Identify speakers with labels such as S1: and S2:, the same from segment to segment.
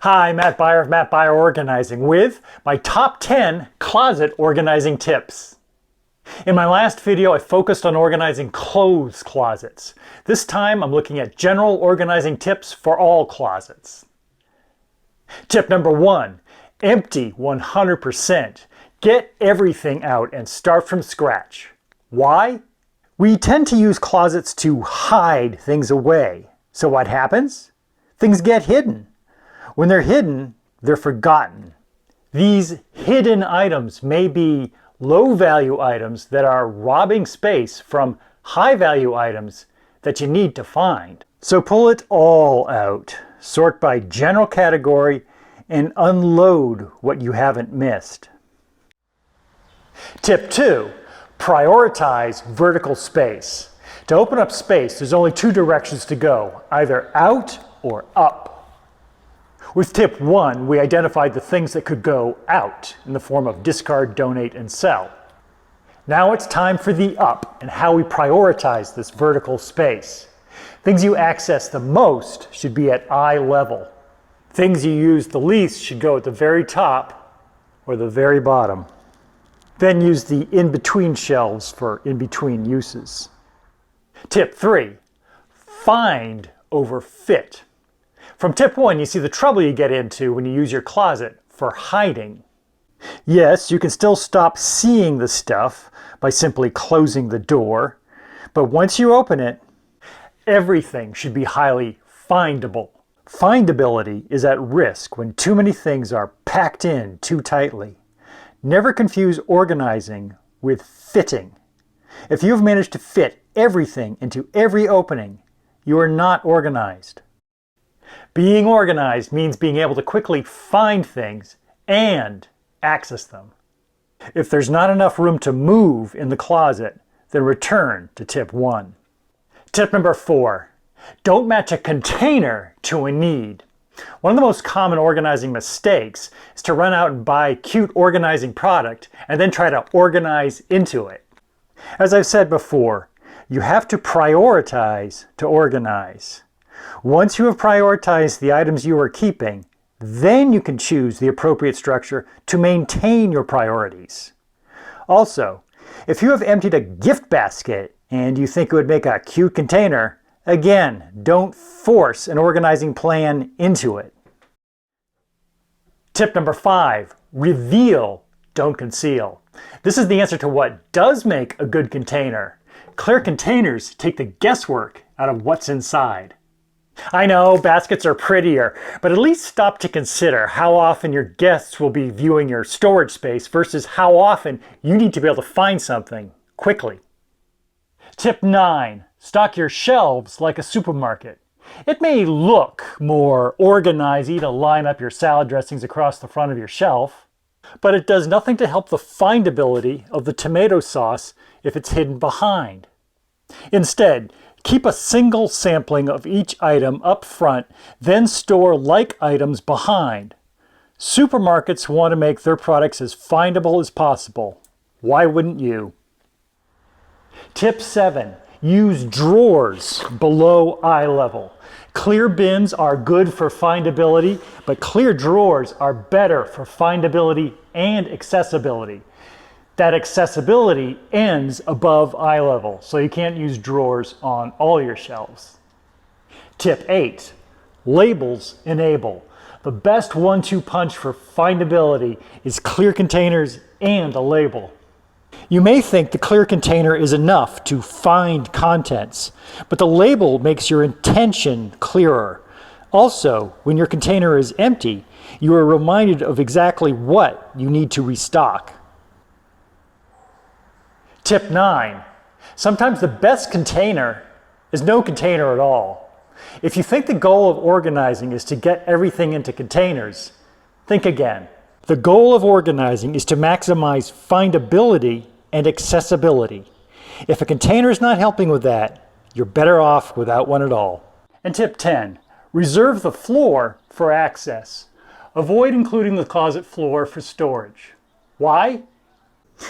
S1: Hi, Matt Byer of Matt Byer Organizing with my top 10 closet organizing tips. In my last video, I focused on organizing clothes closets. This time, I'm looking at general organizing tips for all closets. Tip number 1, empty 100%. Get everything out and start from scratch. Why? We tend to use closets to hide things away. So what happens? Things get hidden. When they're hidden, they're forgotten. These hidden items may be low-value items that are robbing space from high-value items that you need to find. So pull it all out, sort by general category, and unload what you haven't missed. Tip 2, prioritize vertical space. To open up space, there's only two directions to go, either out or up. With tip 1, we identified the things that could go out in the form of discard, donate, and sell. Now it's time for the up and how we prioritize this vertical space. Things you access the most should be at eye level. Things you use the least should go at the very top or the very bottom. Then use the in-between shelves for in-between uses. Tip 3, find over fit. From tip 1, you see the trouble you get into when you use your closet for hiding. Yes, you can still stop seeing the stuff by simply closing the door, but once you open it, everything should be highly findable. Findability is at risk when too many things are packed in too tightly. Never confuse organizing with fitting. If you have managed to fit everything into every opening, you are not organized. Being organized means being able to quickly find things and access them. If there's not enough room to move in the closet, then return to tip 1. Tip number 4, don't match a container to a need. One of the most common organizing mistakes is to run out and buy a cute organizing product and then try to organize into it. As I've said before, you have to prioritize to organize. Once you have prioritized the items you are keeping, then you can choose the appropriate structure to maintain your priorities. Also, if you have emptied a gift basket and you think it would make a cute container, again, don't force an organizing plan into it. Tip number 5, reveal, don't conceal. This is the answer to what does make a good container. Clear containers take the guesswork out of what's inside. I know baskets are prettier, but at least stop to consider how often your guests will be viewing your storage space versus how often you need to be able to find something quickly. Tip 9, stock your shelves like a supermarket. It may look more organized to line up your salad dressings across the front of your shelf, but it does nothing to help the findability of the tomato sauce if it's hidden behind. Instead, keep a single sampling of each item up front, then store like items behind. Supermarkets want to make their products as findable as possible. Why wouldn't you? Tip 7, use drawers below eye level. Clear bins are good for findability, but clear drawers are better for findability and accessibility. That accessibility ends above eye level, so you can't use drawers on all your shelves. Tip 8, labels enable. The best 1-2 punch for findability is clear containers and a label. You may think the clear container is enough to find contents, but the label makes your intention clearer. Also, when your container is empty, you are reminded of exactly what you need to restock. Tip 9, sometimes the best container is no container at all. If you think the goal of organizing is to get everything into containers, think again. The goal of organizing is to maximize findability and accessibility. If a container is not helping with that, you're better off without one at all. And tip 10, reserve the floor for access. Avoid including the closet floor for storage. Why?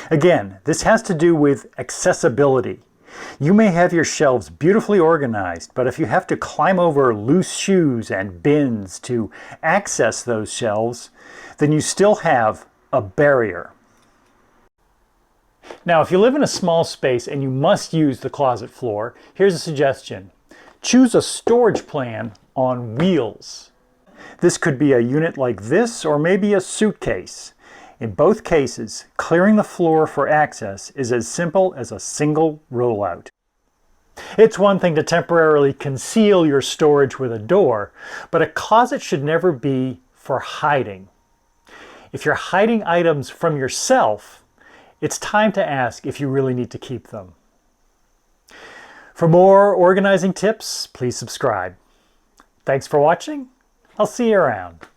S1: Again, this has to do with accessibility. You may have your shelves beautifully organized, but if you have to climb over loose shoes and bins to access those shelves, then you still have a barrier. Now, if you live in a small space and you must use the closet floor, here's a suggestion. Choose a storage plan on wheels. This could be a unit like this, or maybe a suitcase. In both cases, clearing the floor for access is as simple as a single rollout. It's one thing to temporarily conceal your storage with a door, but a closet should never be for hiding. If you're hiding items from yourself, it's time to ask if you really need to keep them. For more organizing tips, please subscribe. Thanks for watching. I'll see you around.